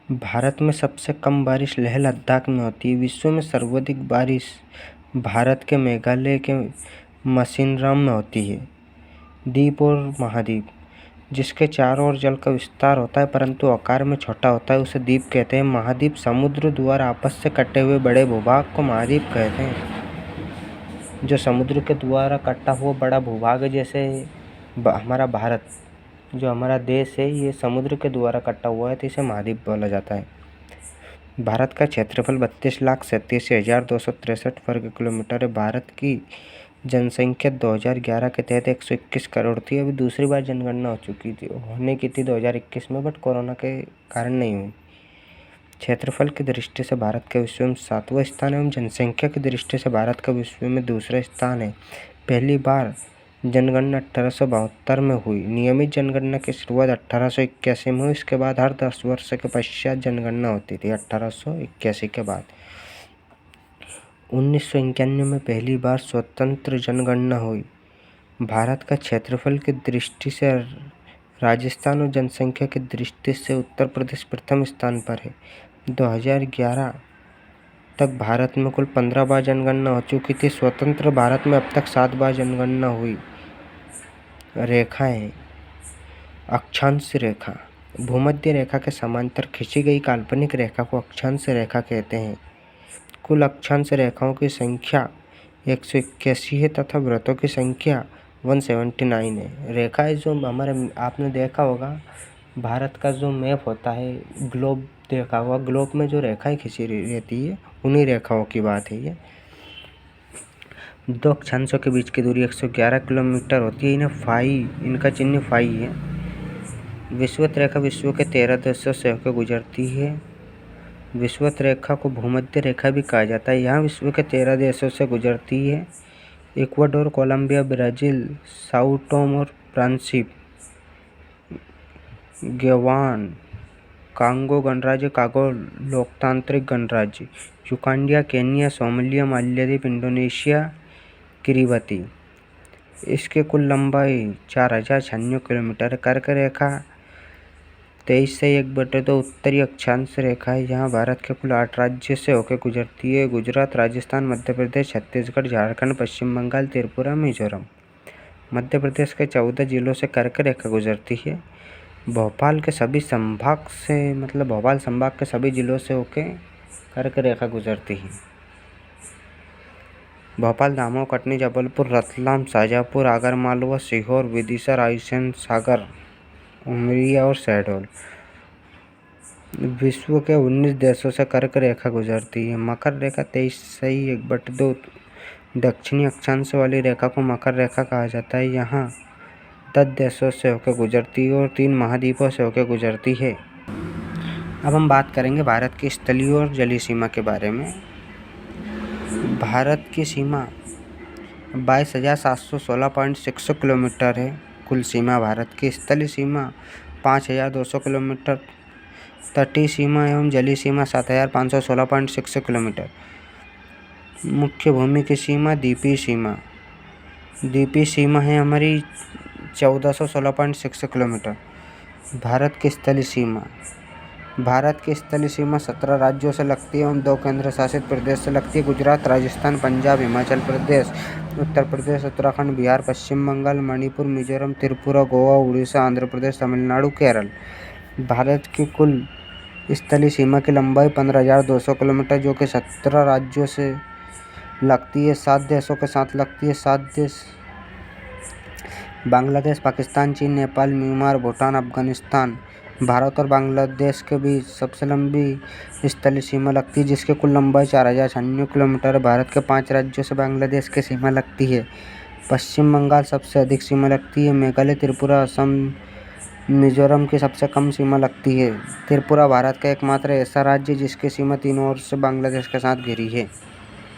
भारत में सबसे कम बारिश लेह लद्दाख में होती है। विश्व में सर्वाधिक बारिश भारत के मेघालय के मौसिनराम में होती है। द्वीप और महाद्वीप, जिसके चारों ओर जल का विस्तार होता है परंतु आकार में छोटा होता है, उसे द्वीप कहते हैं। महाद्वीप समुद्र द्वारा आपस से कटे हुए बड़े भूभाग को महाद्वीप कहते हैं। जो समुद्र के द्वारा कटा हुआ बड़ा भूभाग है, जैसे हमारा भारत, जो हमारा देश है, ये समुद्र के द्वारा कटा हुआ है तो इसे महाद्वीप बोला जाता है। भारत का क्षेत्रफल 32,87,263 वर्ग किलोमीटर है। भारत की जनसंख्या 2011 के तहत 121 करोड़ थी। अभी दूसरी बार जनगणना हो चुकी थी, होने की थी 2021 में, बट कोरोना के कारण नहीं हुई। क्षेत्रफल की दृष्टि से भारत का विश्व में 7वां स्थान है एवं जनसंख्या की दृष्टि से भारत का विश्व में दूसरा स्थान है। पहली बार जनगणना 1872 में हुई। नियमित जनगणना की शुरुआत 1881 में हुई। इसके बाद हर 10 वर्ष के पश्चात जनगणना होती थी। 1881 के बाद 1991 में पहली बार स्वतंत्र जनगणना हुई। भारत का क्षेत्रफल की दृष्टि से राजस्थान और जनसंख्या की दृष्टि से उत्तर प्रदेश प्रथम स्थान पर है। 2011 तक भारत में कुल 15 बार जनगणना हो चुकी थी। स्वतंत्र भारत में अब तक 7 बार जनगणना हुई। रेखाएं, अक्षांश रेखा, भूमध्य रेखा के समांतर खींची गई काल्पनिक रेखा को अक्षांश रेखा कहते हैं। कुल अक्षांश रेखाओं की संख्या 181 है तथा वृत्तों की संख्या 179 है। रेखाएं जो हमारे, आपने देखा होगा भारत का जो मैप होता है, ग्लोब देखा होगा, ग्लोब में जो रेखाएं खींची रहती है उन्हीं रेखाओं की बात है ये। दो अक्षांशों के बीच की दूरी 111 किलोमीटर होती है। इनका चिन्ह फाई है। विषुवत रेखा विश्व के 13 देशों से होकर गुजरती है। विषुवत रेखा को भूमध्य रेखा भी कहा जाता है। यहाँ विश्व के 13 देशों से गुजरती है। Ecuador, Colombia, Brazil, Sao Tome और प्रिंसिप, गयाना, कांगो गणराज्य, कांगो लोकतांत्रिक गणराज्य, Uganda, Kenya, Somalia, Maldives, Indonesia, Kiribati. इसके कुल लंबाई 4096 किलोमीटर। कर्क रेखा 23 से 1/2 उत्तरी अक्षांश रेखा है। यहाँ भारत के कुल 8 राज्य से होकर गुजरती है। गुजरात, राजस्थान, मध्य प्रदेश, छत्तीसगढ़, झारखंड, पश्चिम बंगाल, त्रिपुरा, मिजोरम। मध्य प्रदेश के 14 जिलों से कर्क रेखा गुजरती है। भोपाल के सभी संभाग से, मतलब भोपाल संभाग के सभी जिलों से होकर कर्क रेखा गुजरती है। भोपाल, दमोह, कटनी, जबलपुर, रतलाम, शाजापुर, आगरमालवा, सीहोर, विदिशा, रायसेन, सागर, उमरिया और शहडोल। विश्व के 19 देशों से कर्क रेखा गुजरती है। मकर रेखा 23 से 1/2 दक्षिणी अक्षांश वाली रेखा को मकर रेखा कहा जाता है। यहाँ 10 देशों से होकर गुजरती है और 3 महाद्वीपों से होकर गुजरती है। अब हम बात करेंगे भारत की स्थलीय और जलीय सीमा के बारे में। भारत की सीमा 22,716.6 किलोमीटर है। कुल सीमा भारत की। स्थलीय सीमा 5,200 किलोमीटर। तटीय सीमा एवं जलीय सीमा 7,516.6 किलोमीटर। मुख्य भूमि की सीमा द्वीपीय सीमा। द्वीपीय सीमा है हमारी 1,416.6 किलोमीटर। भारत की स्थलीय सीमा, भारत की स्थलीय सीमा 17 राज्यों से लगती है एवं 2 केंद्र शासित प्रदेश से लगती है। गुजरात, राजस्थान, पंजाब, हिमाचल प्रदेश, उत्तर प्रदेश, उत्तराखंड, बिहार, पश्चिम बंगाल, मणिपुर, मिजोरम, त्रिपुरा, गोवा, उड़ीसा, आंध्र प्रदेश, तमिलनाडु, केरल। भारत की कुल स्थलीय सीमा की लंबाई 15,200 किलोमीटर, जो कि 17 राज्यों से लगती है, 7 देशों के साथ लगती है। 7 देश बांग्लादेश, पाकिस्तान, चीन, नेपाल, म्यांमार, भूटान, अफगानिस्तान। भारत और बांग्लादेश के बीच सबसे लंबी स्थलीय सीमा लगती है, जिसकी कुल लंबाई 4,096 किलोमीटर है। भारत के 5 राज्यों से बांग्लादेश की सीमा लगती है। पश्चिम बंगाल सबसे अधिक सीमा लगती है। मेघालय, त्रिपुरा, असम, मिजोरम की सबसे कम सीमा लगती है। त्रिपुरा भारत का एकमात्र ऐसा राज्य जिसकी सीमा तीनों ओर से बांग्लादेश के साथ घिरी है।